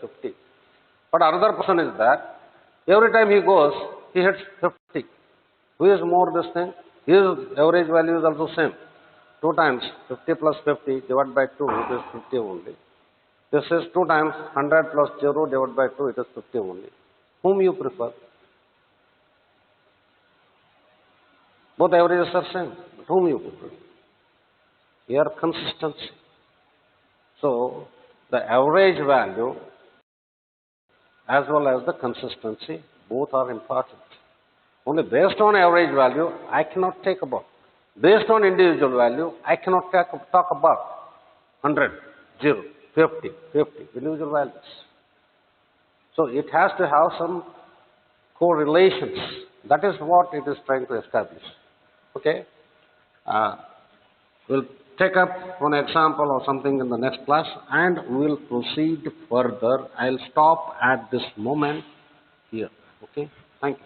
50. But another person is that every time he goes, he hits 50. Who is more this thing? His average value is also same. 2 times 50 plus 50 divided by 2, it is 50 only. This is 2 times 100 plus 0 divided by 2, it is 50 only. Whom you prefer? Both averages are same. But whom you prefer? Here consistency. So the average value as well as the consistency, both are important. Only based on average value, I cannot take about. Based on individual value, I cannot talk about 100, 0, 50, 50, individual values. So it has to have some correlations. That is what it is trying to establish. Okay? We'll take up one example or something in the next class and we'll proceed further. I'll stop at this moment here. Okay? Thank you.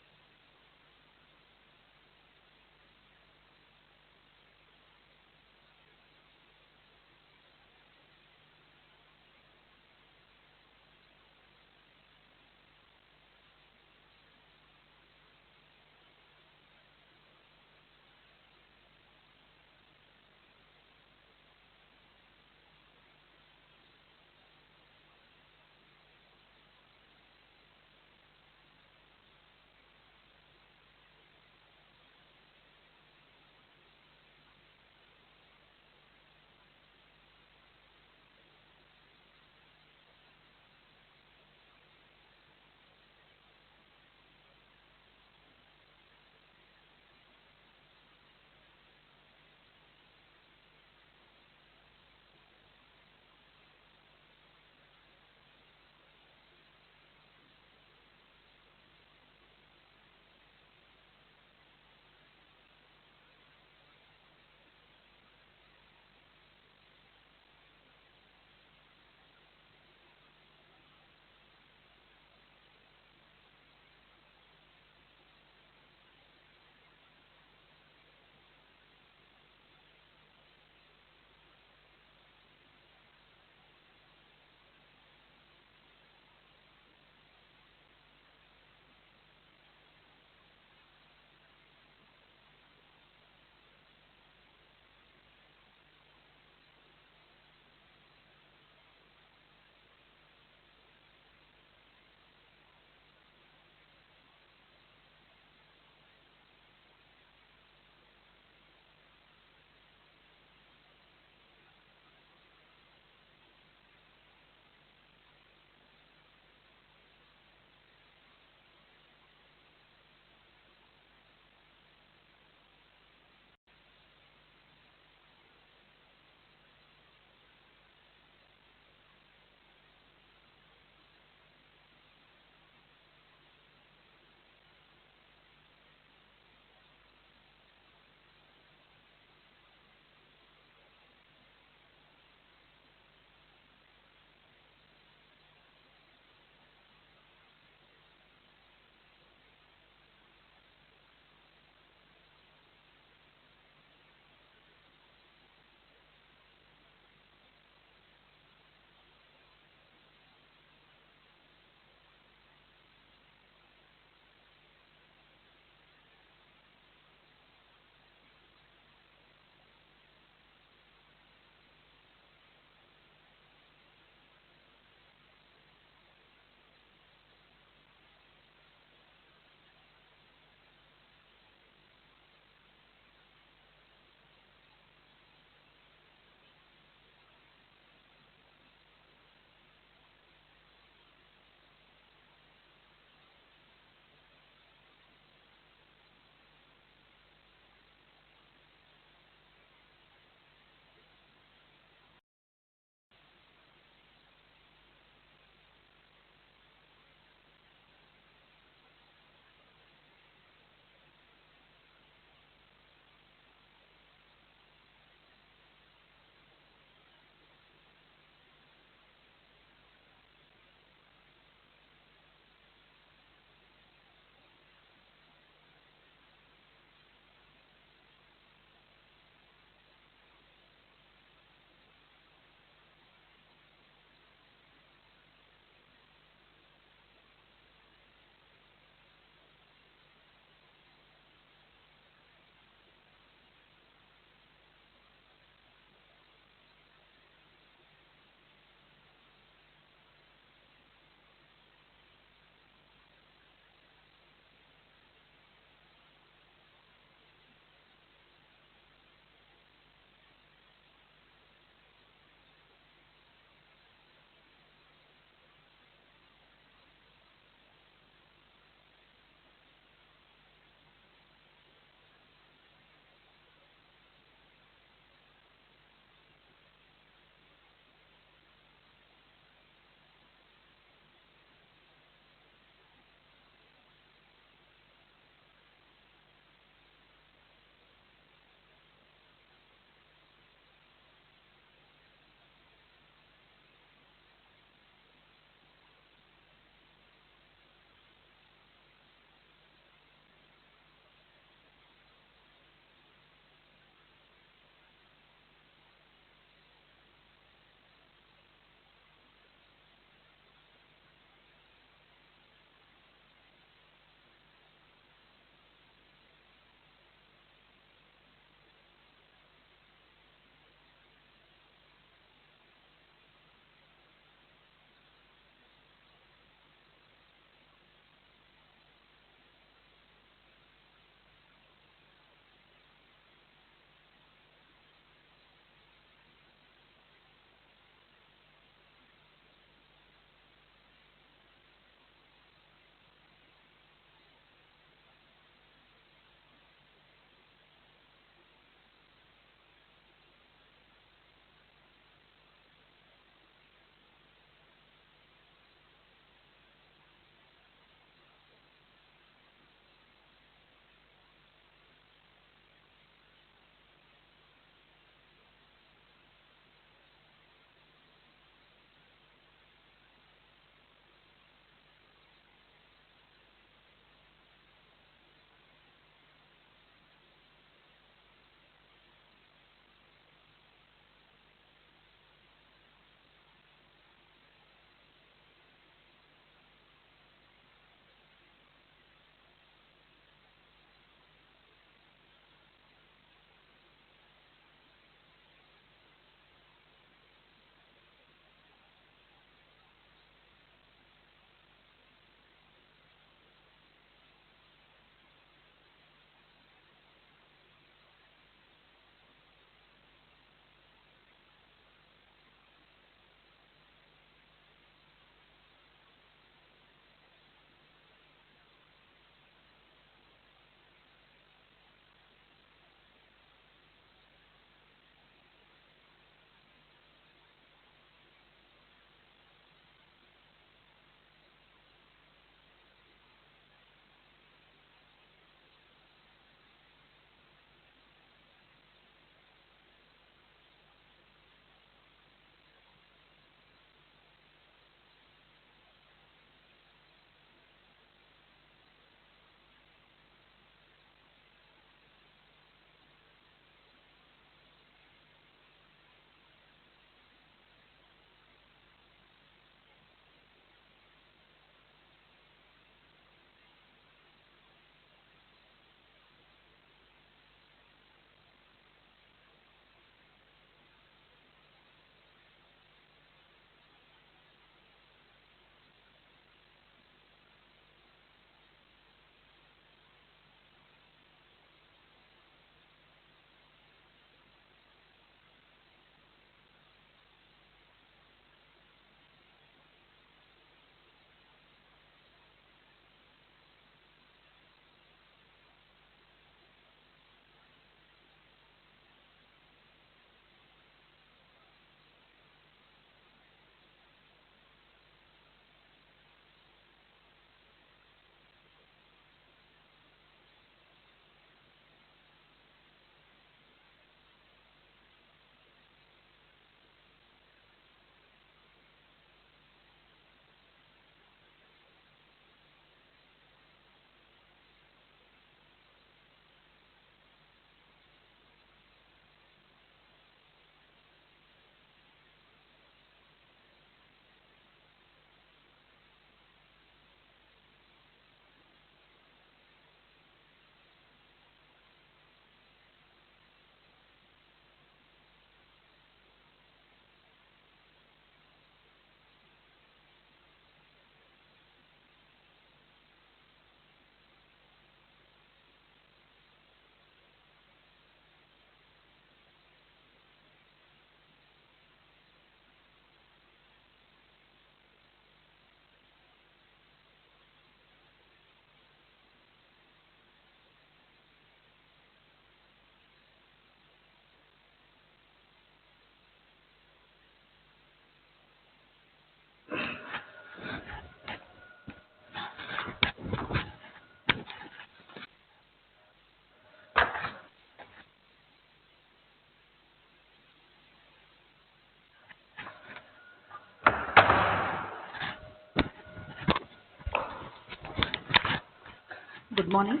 Good morning.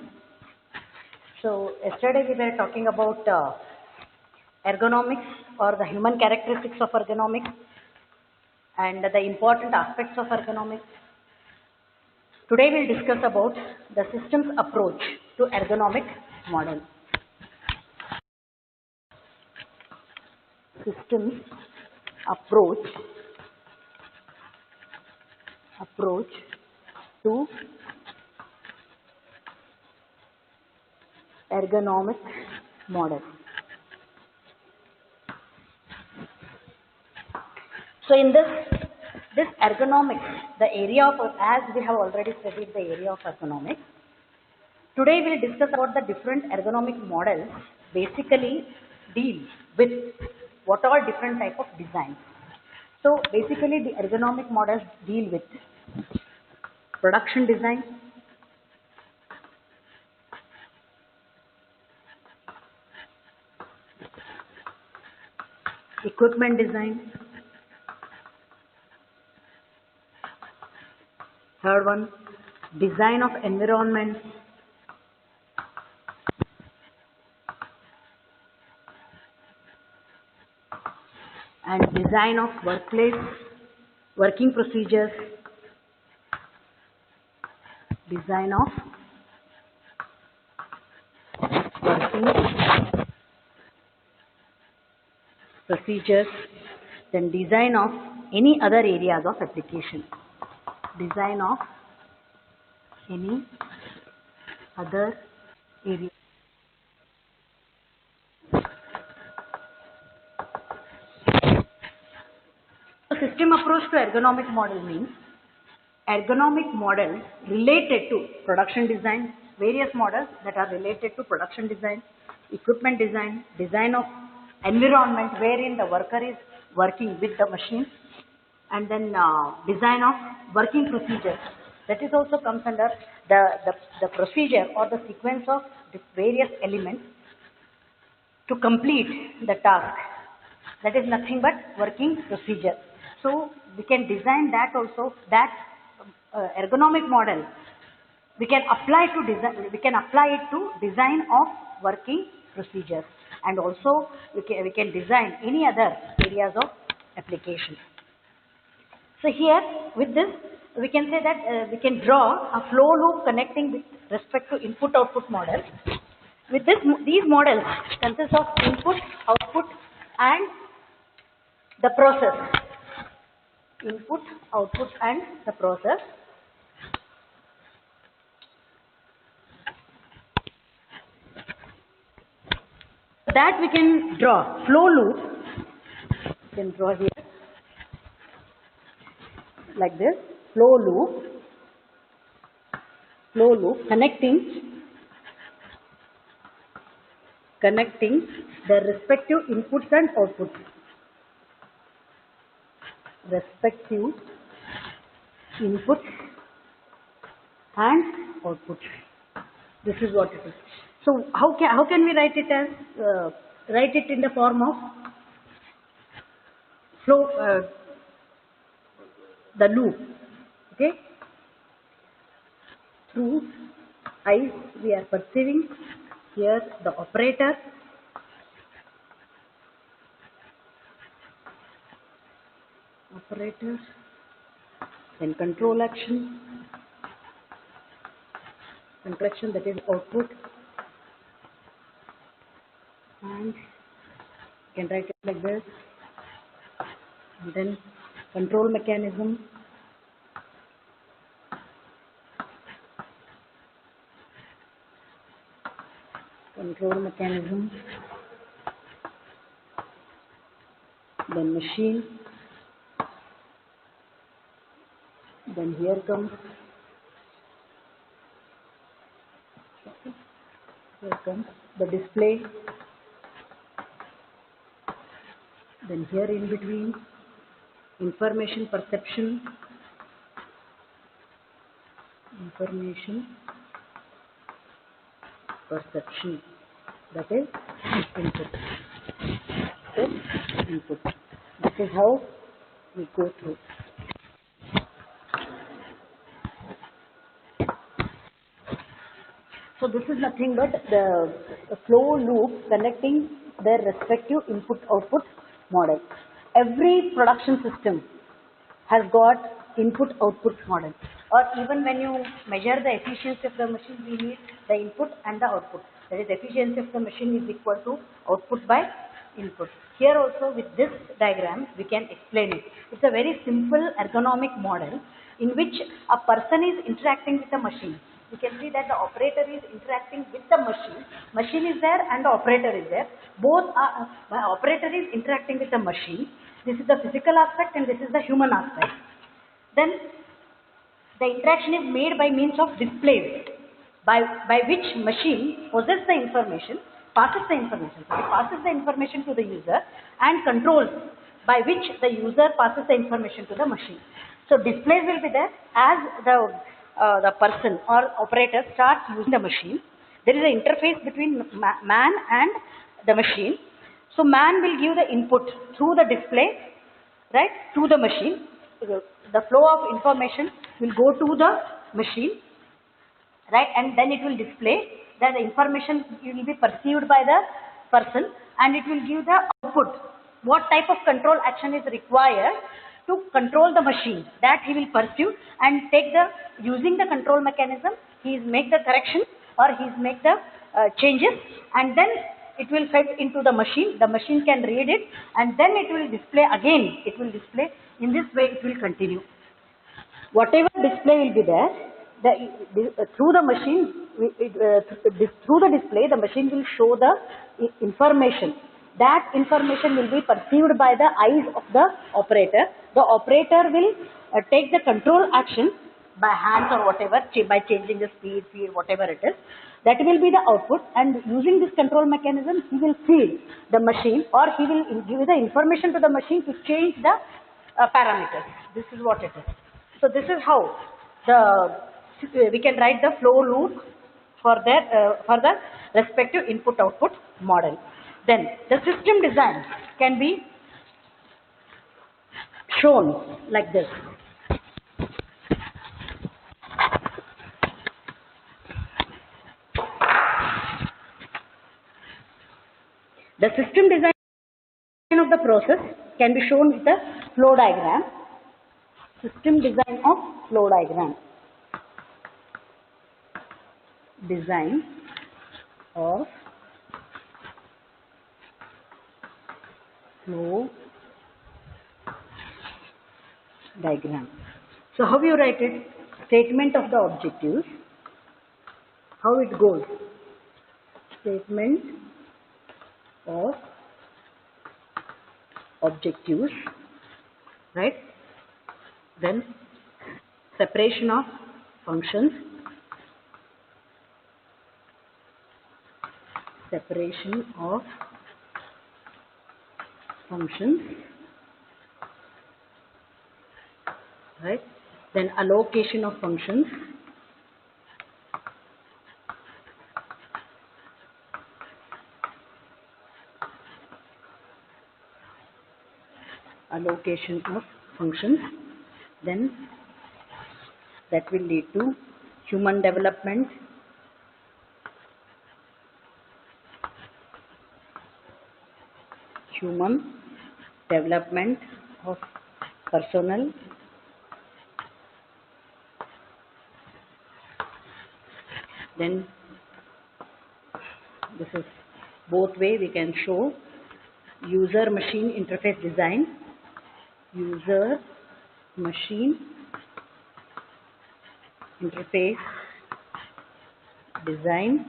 So yesterday we were talking about ergonomics or the human characteristics of ergonomics and the important aspects of ergonomics. Today we'll discuss about the systems approach to ergonomic model. Systems approach to ergonomic model. So in this ergonomics, the area of, as we have already studied the area of ergonomics, today we'll discuss about the different ergonomic models basically deal with what are different type of designs. So basically the ergonomic models deal with production design, equipment design, third one, design of environment, and design of workplace, working procedures, design of working procedures, then design of any other areas of application. Design of any other area. So system approach to ergonomic model means ergonomic model related to production design, various models that are related to production design, equipment design, design of environment wherein the worker is working with the machine, and then design of working procedures. That is also comes under the procedure or the sequence of the various elements to complete the task. That is nothing but working procedure. So we can design that also, that ergonomic model we can apply to design, we can apply it to design of working procedures, and also we can design any other areas of application. So here with this we can say that we can draw a flow loop connecting with respect to input output model. With this, these models consist of input, output and the process. Input, output and the process. That we can draw flow loop. We can draw here like this, flow loop connecting the respective inputs and outputs. Respective inputs and outputs. This is what it is. So how can we write it as write it in the form of flow, the loop, okay? Through eyes we are perceiving here the operator, then control action, that is output, and you can write it like this, and then control mechanism, then machine, then here comes the display, then here in between information perception, that is input. This is how we go through. So this is nothing but the flow loop connecting their respective input-output model. Every production system has got input-output model. Or even when you measure the efficiency of the machine, we need the input and the output. That is, efficiency of the machine is equal to output by input. Here also with this diagram, we can explain it. It's a very simple ergonomic model in which a person is interacting with the machine. You can see that the operator is interacting with the machine. Machine is there and the operator is there. Both are, the operator is interacting with the machine. This is the physical aspect and this is the human aspect. Then the interaction is made by means of displays by which machine possesses the information, passes the information. So it passes the information to the user and controls by which the user passes the information to the machine. So displays will be there as the person or operator starts using the machine. There is an interface between man and the machine. So man will give the input through the display, right, to the machine. The flow of information will go to the machine, right, and then it will display. That the information will be perceived by the person and it will give the output. What type of control action is required to control the machine, that he will pursue and take the, using the control mechanism, he is make the correction or he is make the changes, and then it will fed into the machine can read it and then it will display again, it will display. In this way it will continue. Whatever display will be there, through the machine, through the display, the machine will show the information. That information will be perceived by the eyes of the operator. The operator will take the control action by hands or whatever, by changing the speed, whatever it is. That will be the output, and using this control mechanism, he will feed the machine or he will give the information to the machine to change the parameters. This is what it is. So this is how we can write the flow loop for the respective input-output model. Then the system design can be shown like this. The system design of the process can be shown with the flow diagram. System design of flow diagram. Design of flow diagram. So how you write it? Statement of the objectives. How it goes? Statement of objectives, right? Then separation of functions. Separation of functions, right? Then allocation of functions. Allocation of functions. Then that will lead to human development. Human development of personnel. Then this is both way we can show user machine interface design. User machine interface design.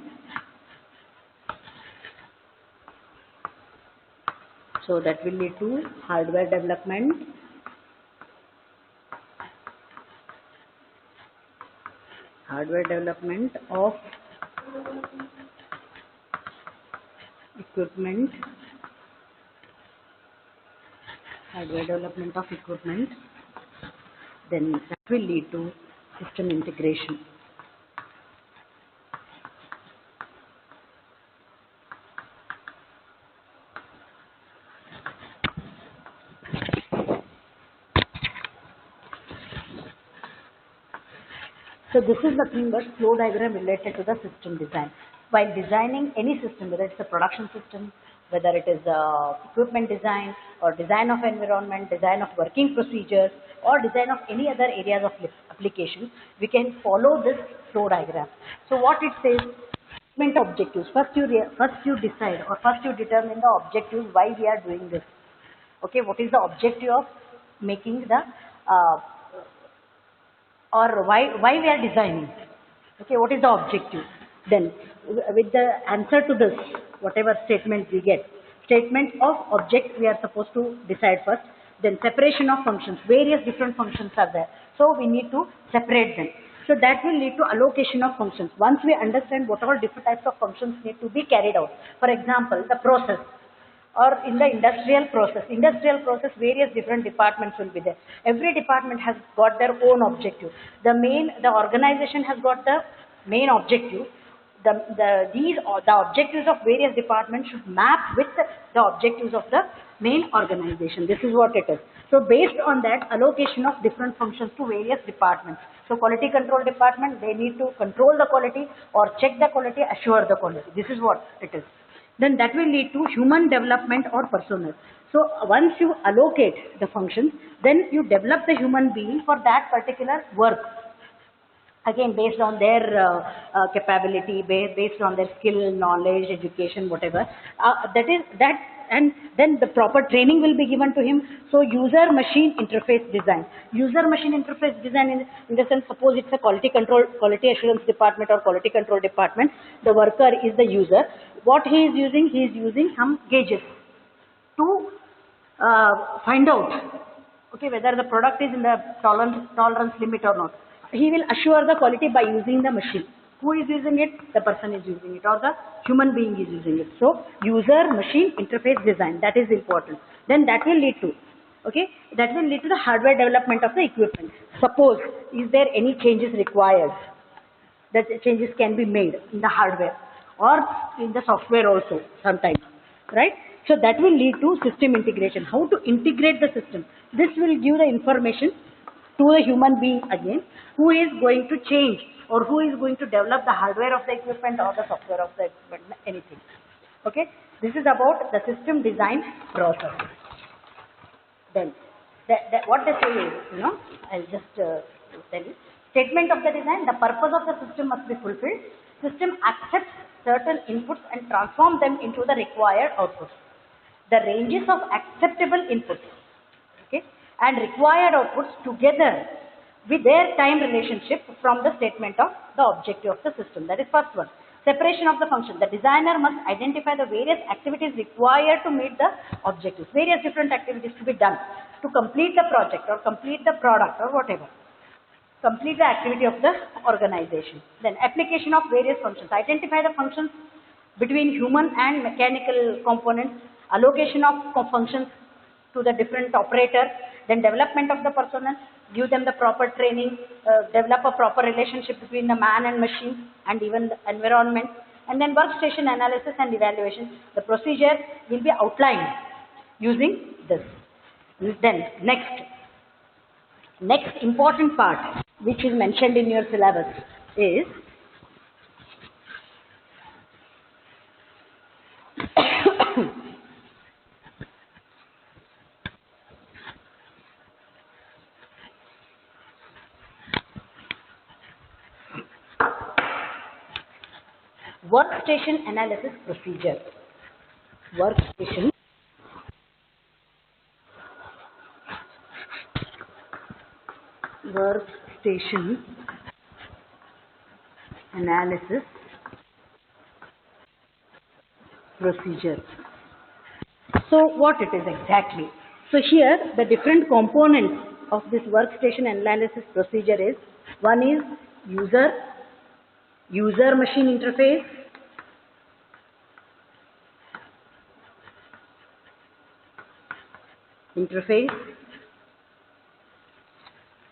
So that will lead to hardware development. Hardware development of equipment. Hardware development of equipment. Then that will lead to system integration. So this is nothing but flow diagram related to the system design. While designing any system, whether it's a production system, whether it is equipment design or design of environment, design of working procedures, or design of any other areas of application, we can follow this flow diagram. So what it says, statement objectives. First you decide or first you determine the objectives why we are doing this. Okay, what is the objective of making the or why we are designing? Okay, what is the objective? Then with the answer to this, whatever statement we get, statement of object we are supposed to decide first. Then separation of functions, various different functions are there, so we need to separate them. So that will lead to allocation of functions. Once we understand what all different types of functions need to be carried out, for example, the process, or in the industrial process, various different departments will be there. Every department has got their own objective. The organization has got the main objective. The objectives of various departments should map with the objectives of the main organization. This is what it is. So based on that, allocation of different functions to various departments. So quality control department, they need to control the quality or check the quality, assure the quality. This is what it is. Then that will lead to human development or personnel. So once you allocate the functions, then you develop the human being for that particular work. Again, based on their capability, based on their skill, knowledge, education, whatever. And then the proper training will be given to him. So user-machine interface design. User-machine interface design in the sense, suppose it's a quality assurance department or quality control department. The worker is the user. What he is using some gauges to find out, okay, whether the product is in the tolerance limit or not. He will assure the quality by using the machine. Who is using it? The person is using it, or the human being is using it. So user-machine interface design, that is important. Then that will lead to, okay, that will lead to the hardware development of the equipment. Suppose, is there any changes required? That changes can be made in the hardware or in the software also sometimes, right? So that will lead to system integration. How to integrate the system? This will give the information to the human being again, who is going to change or who is going to develop the hardware of the equipment or the software of the equipment, anything. Okay, this is about the system design process. Then, what they say is, I'll just tell you. Statement of the design, the purpose of the system must be fulfilled. System accepts certain inputs and transform them into the required outputs. The ranges of acceptable inputs, okay, and required outputs together with their time relationship from the statement of the objective of the system. That is first one. Separation of the function. The designer must identify the various activities required to meet the objectives. Various different activities to be done to complete the project or complete the product or whatever. Complete the activity of the organization. Then application of various functions. Identify the functions between human and mechanical components. Allocation of functions to the different operator. Then development of the personnel. Give them the proper training, develop a proper relationship between the man and machine and even the environment. And then workstation analysis and evaluation. The procedure will be outlined using this. Then next important part which is mentioned in your syllabus is workstation analysis procedure. Workstation analysis procedure. So what it is exactly? So here the different components of this workstation analysis procedure is, one is user-machine interface,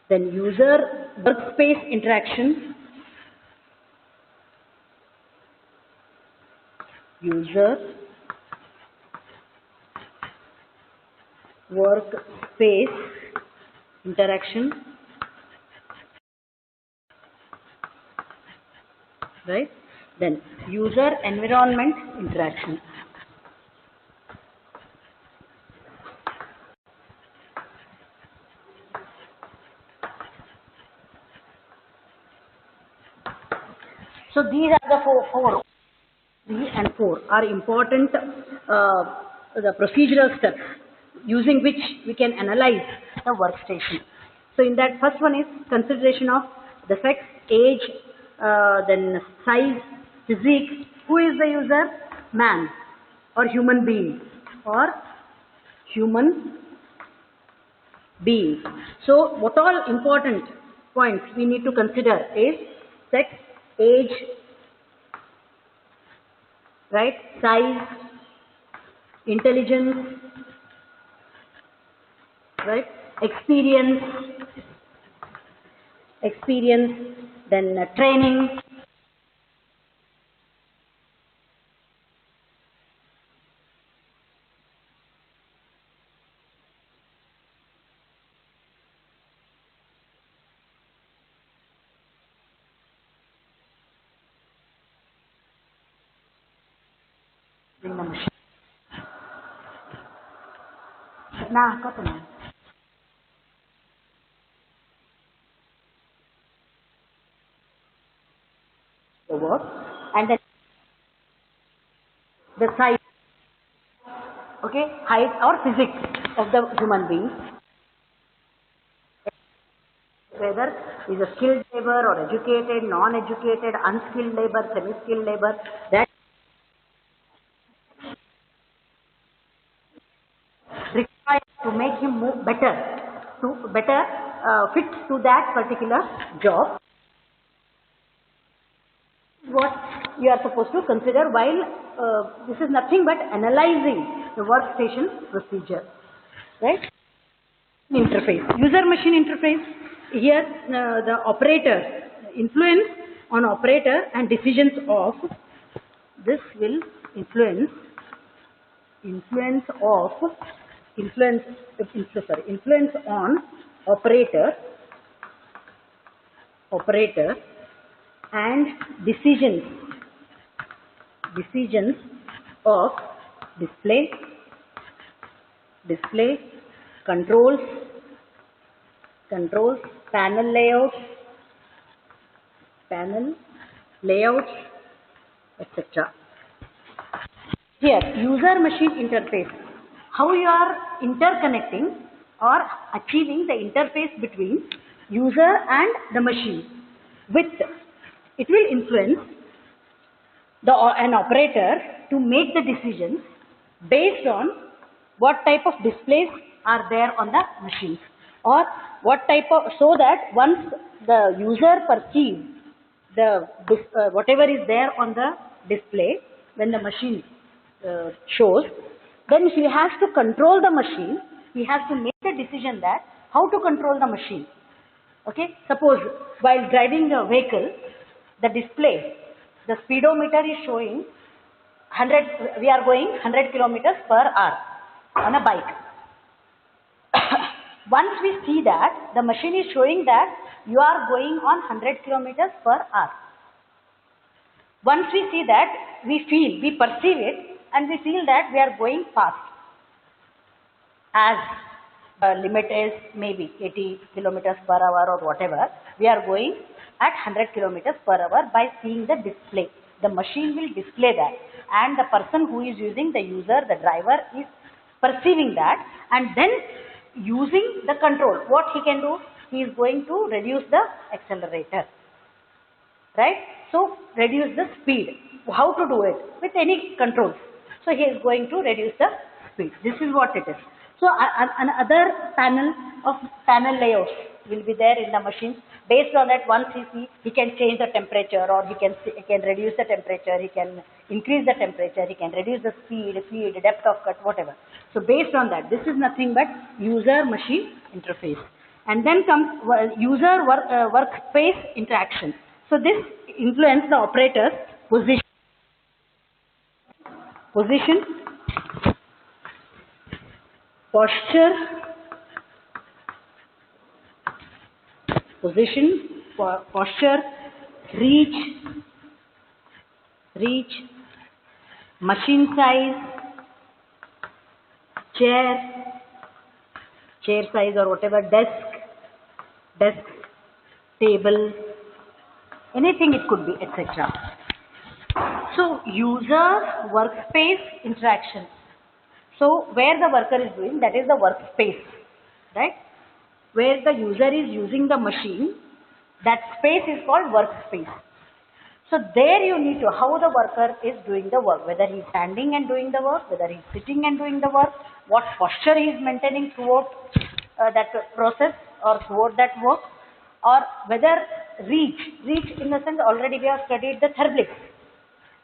then user workspace interaction, user workspace interaction, right? Then user environment interaction. So these are the four. 3 and 4 are important the procedural steps using which we can analyze the workstation. So in that, first one is consideration of the sex, age, then size, physique. Who is the user? Man or human being or human being. So what all important points we need to consider is sex, age, right, size, intelligence, right, experience, then training. Bring the machine. Nah, got the man. The work and then the size, okay, height or physics of the human being, whether is a skilled labor or educated, non-educated, unskilled labor, semi-skilled labor, that required to make him move better, to better fit to that particular job. What you are supposed to consider while this is nothing but analyzing the workstation procedure, right? Interface, user machine interface. Here the operator, influence on operator and decisions of this will influence on operator and decisions of display, controls, panel layouts, etc. Here, user machine interface. How you are interconnecting or achieving the interface between user and the machine. With it will influence an operator to make the decisions based on what type of displays are there on the machines, or what type of, so that once the user perceives the whatever is there on the display when the machine shows, then he has to control the machine. He has to make the decision that how to control the machine. Okay, suppose while driving a vehicle, the display, the speedometer is showing 100, we are going 100 kilometers per hour on a bike. Once we see that the machine is showing that you are going on 100 kilometers per hour. Once we see that, we perceive it, and we feel that we are going fast. As the limit is maybe 80 kilometers per hour or whatever, we are going at 100 kilometers per hour by seeing the display. The machine will display that, and the person who is using, the user, the driver, is perceiving that, and then using the control. What he can do? He is going to reduce the accelerator, right? So reduce the speed. How to do it? With any controls. So he is going to reduce the speed. This is what it is. So another panel layouts will be there in the machine. Based on that, once he can change the temperature, or he can reduce the temperature, he can increase the temperature, he can reduce the speed, depth of cut, whatever. So based on that, this is nothing but user machine interface. And then comes user workspace interaction. So this influences the operator's position, posture, reach, reach, machine size, chair, chair size or whatever, desk, table, anything it could be, etc. So user workspace interaction. So where the worker is doing, that is the workspace, right? Where the user is using the machine, that space is called workspace. So there you need to, how the worker is doing the work, whether he is standing and doing the work, whether he is sitting and doing the work, what posture he is maintaining throughout that process or throughout that work, or whether reach in the sense already we have studied the thermalics.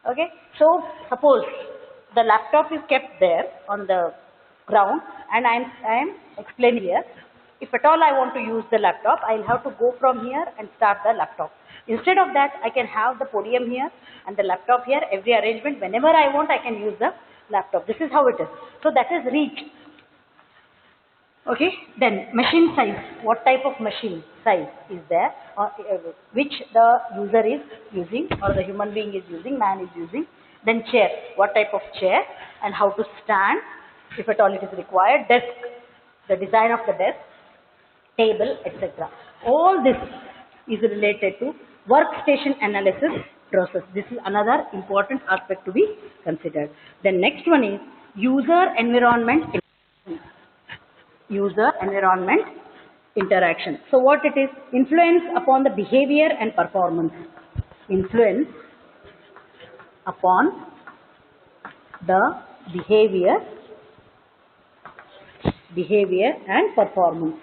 Okay, so suppose the laptop is kept there on the ground and I am explaining here. If at all I want to use the laptop, I will have to go from here and start the laptop. Instead of that, I can have the podium here and the laptop here, every arrangement, whenever I want, I can use the laptop. This is how it is. So that is reach. Okay, then machine size. What type of machine size is there, or which the user is using or the human being is using, man is using. Then chair. What type of chair and how to stand, if at all it is required. Desk. The design of the desk, table, etc. All this is related to workstation analysis process. This is another important aspect to be considered. The next one is user environment interaction. So what it is? Influence upon the behavior and performance. Influence upon the behavior and performance.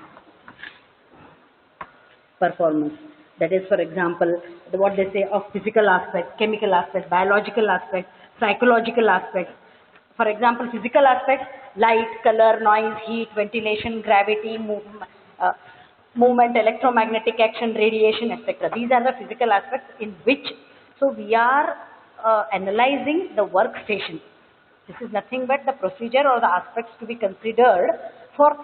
That is, for example, what they say of physical aspect, chemical aspect, biological aspect, psychological aspect. For example, physical aspects, light, color, noise, heat, ventilation, gravity, movement, electromagnetic action, radiation, etc. These are the physical aspects in which, so we are analyzing the workstation. This is nothing but the procedure or the aspects to be considered for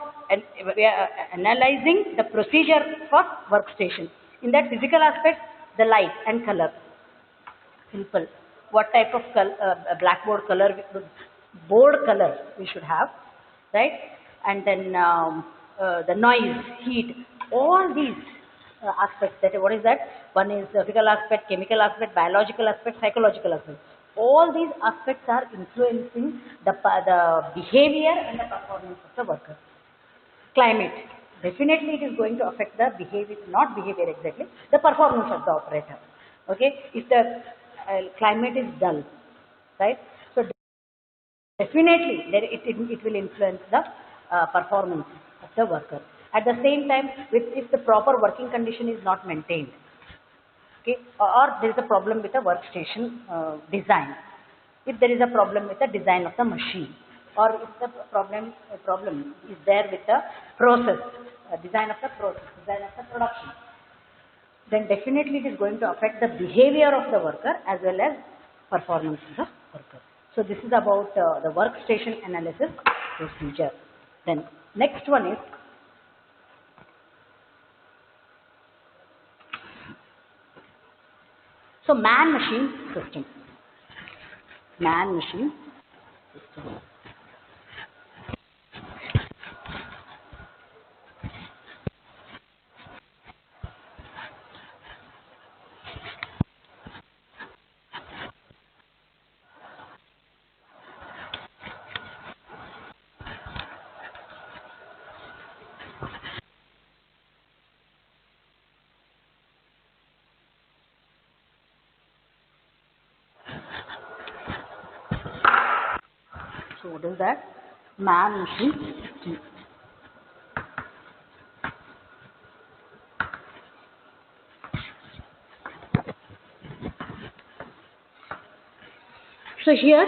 we are analyzing the procedure for workstation. In that physical aspect, the light and color. Simple. What type of blackboard color, board color we should have, right? And then the noise, heat, all these aspects. That what is that? One is physical aspect, chemical aspect, biological aspect, psychological aspect. All these aspects are influencing the behavior and the performance of the worker. Climate. Definitely it is going to affect the behavior, not behavior exactly, the performance of the operator. Okay, if the climate is dull, right? So definitely it will influence the performance of the worker. At the same time, if the proper working condition is not maintained, okay, or there is a problem with the workstation design, if there is a problem with the design of the machine, or if the problem is there with the process, design of the process, design of the production, then definitely it is going to affect the behavior of the worker as well as performance of the worker. So this is about the workstation analysis procedure. Then next one is so man-machine system. Man-machine system. So what is that? Man-machine system. So here,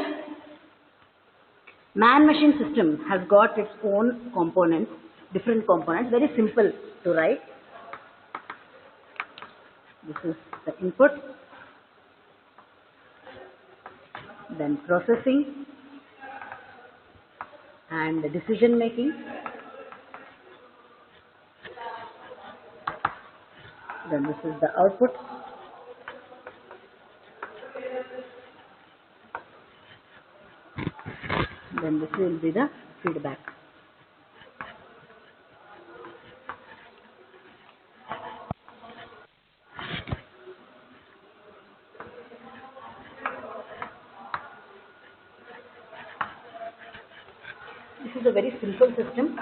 man-machine system has got its own components, different components, very simple to write. This is the input, then processing, and the decision making, then this is the output, Then this will be the feedback. This is a very simple system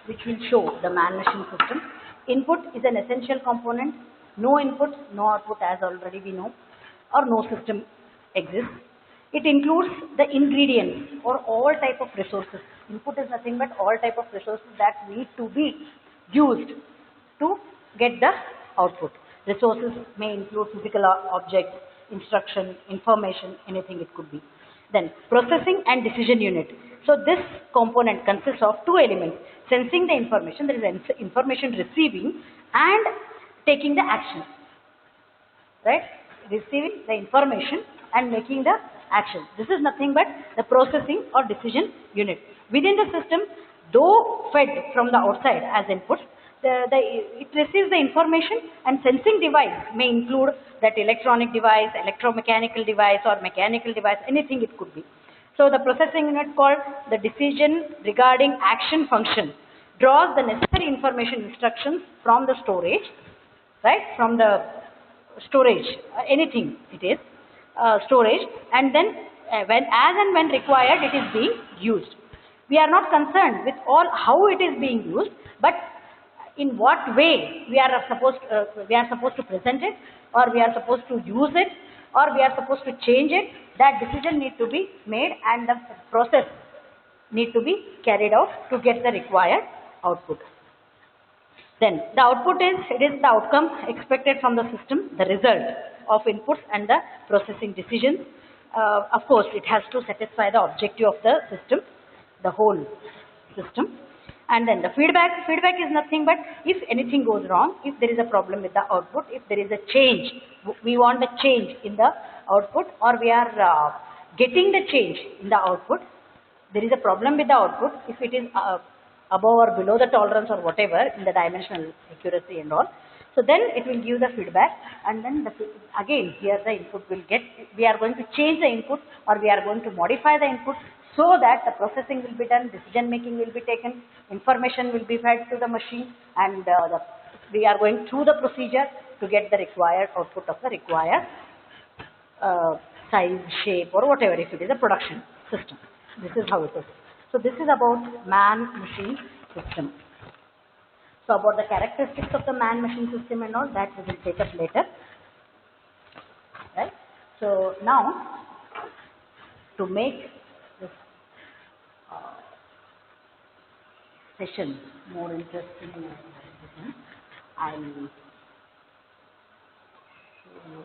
which will show the man-machine system. Input is an essential component. No input, no output, as already we know, or no system exists. It includes the ingredients or all type of resources. Input is nothing but all type of resources that need to be used to get the output. Resources may include physical objects, instruction, information, anything it could be. Then processing and decision unit. So this component consists of two elements: sensing the information, there is information receiving, and taking the action. Right? Receiving the information and making the action. This is nothing but the processing or decision unit. Within the system, though fed from the outside as input, it receives the information, and sensing device may include that electronic device, electromechanical device, or mechanical device, anything it could be. So the processing unit, called the decision regarding action function, draws the necessary information instructions from the storage, right, from the storage, anything it is, storage, and then when, as and when required, it is being used. We are not concerned with all how it is being used, but in what way we are supposed to present it, or we are supposed to use it, or we are supposed to change it. That decision need to be made, and the process need to be carried out to get the required output. Then the output is the outcome expected from the system, the result of inputs and the processing decisions. Of course, it has to satisfy the objective of the system, the whole system. And then the feedback is nothing but if anything goes wrong, if there is a problem with the output, if there is a change, we want the change in the output, or we are getting the change in the output, there is a problem with the output, if it is above or below the tolerance or whatever in the dimensional accuracy and all. So then it will give the feedback, and then again here the input will get, we are going to change the input, or we are going to modify the input, so that the processing will be done, decision making will be taken, information will be fed to the machine, and we are going through the procedure to get the required output of the required size, shape, or whatever, if it is a production system. This is how it is. So this is about man-machine system. So about the characteristics of the man-machine system and all that we will take up later. Right? So now, to make this session more interesting, I will show you.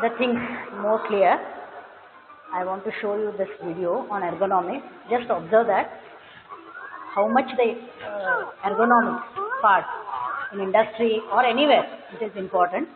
the things more clear, I want to show you this video on ergonomics. Just observe that how much the ergonomics part in industry or anywhere it is important.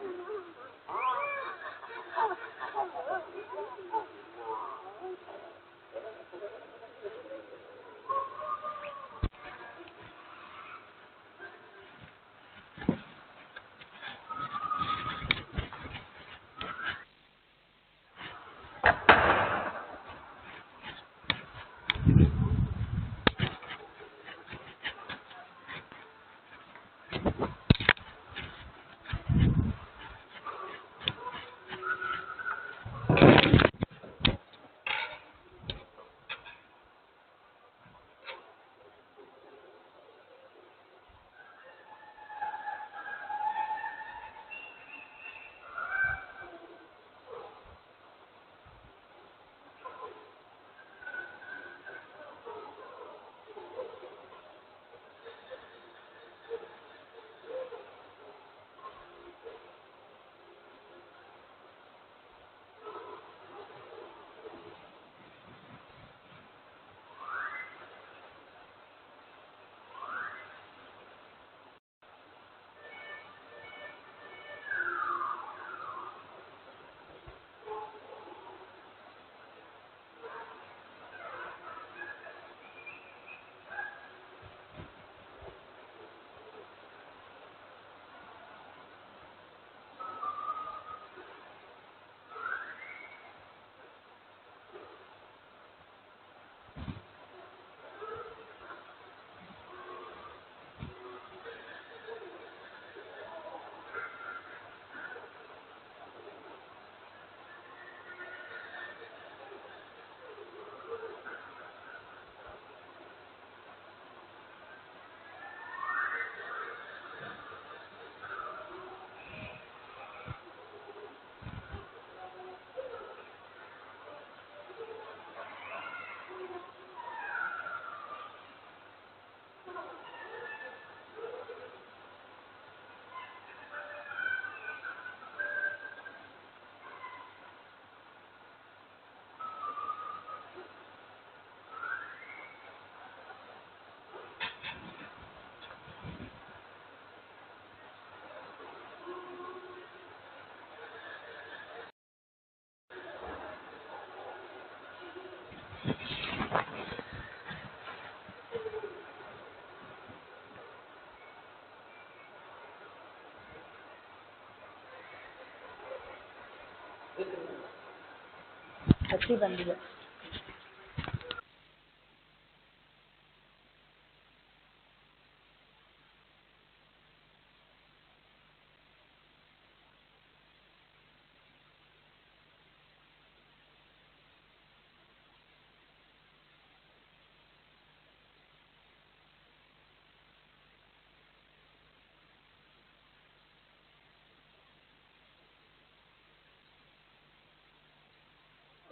अच्छी बंदी है.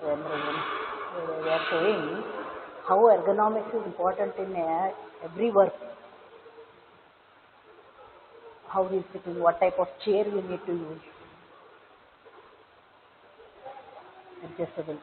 They are showing how ergonomics is important in every work. How he is sitting, what type of chair we need to use. Adjustable.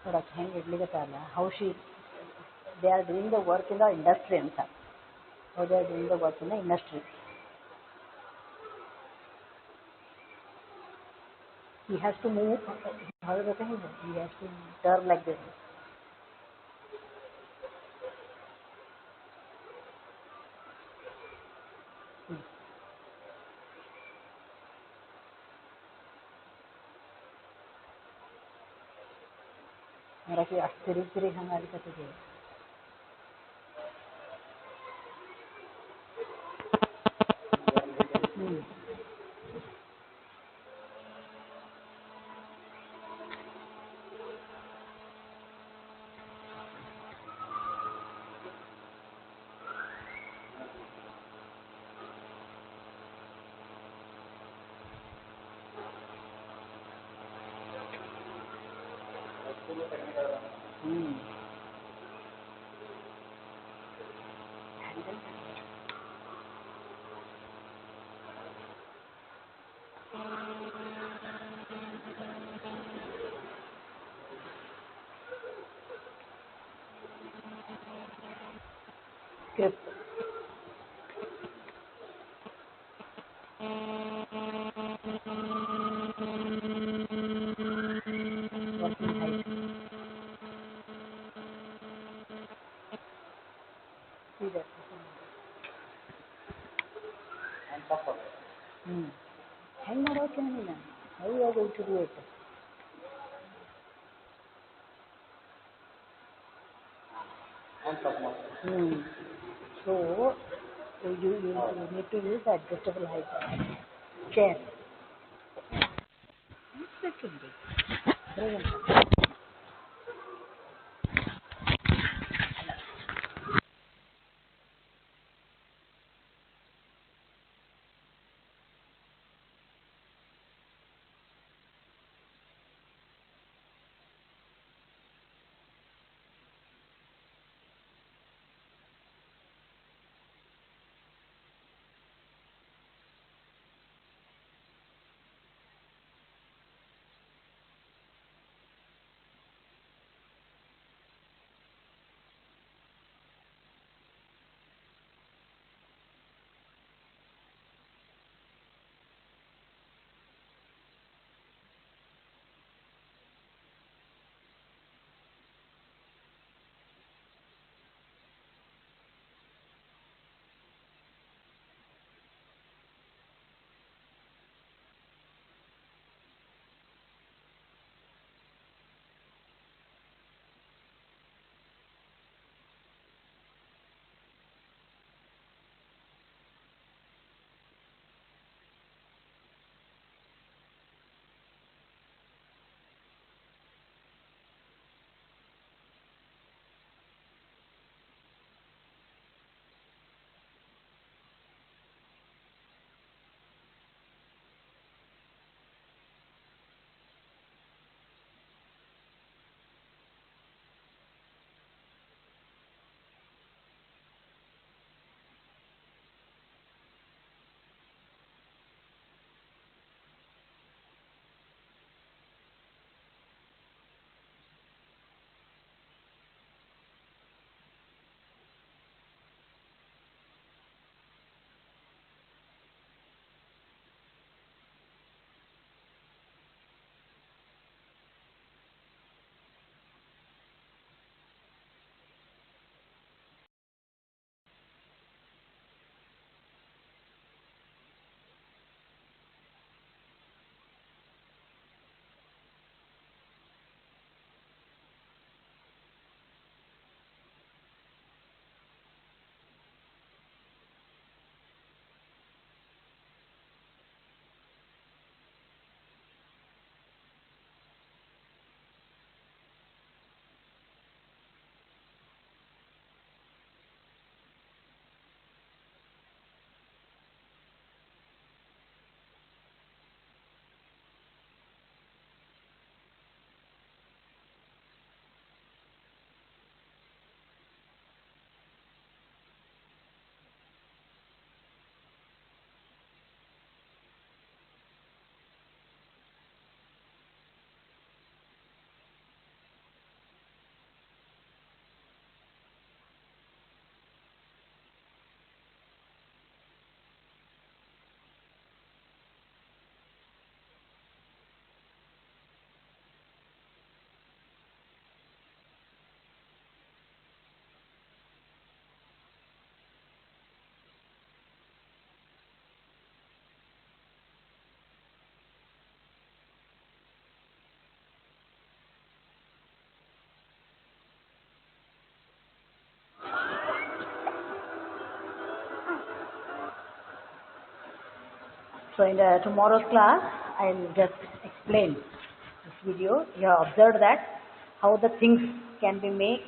थोड़ा hang idli का चाला. How they are doing the work in the industry and stuff. How they are doing the work in the industry. He has to move. How do you say? He has to turn like this. मेरा कि आश्चर्य हमारी कथी है. Script. Working height. See that. Hang ಮಾಡೋಕೇನಿಲ್ಲ. How you are going to do it? So you need to use the adjustable height chair. Brilliant. So in the tomorrow's class, I'll just explain this video. You have observed that how the things can be made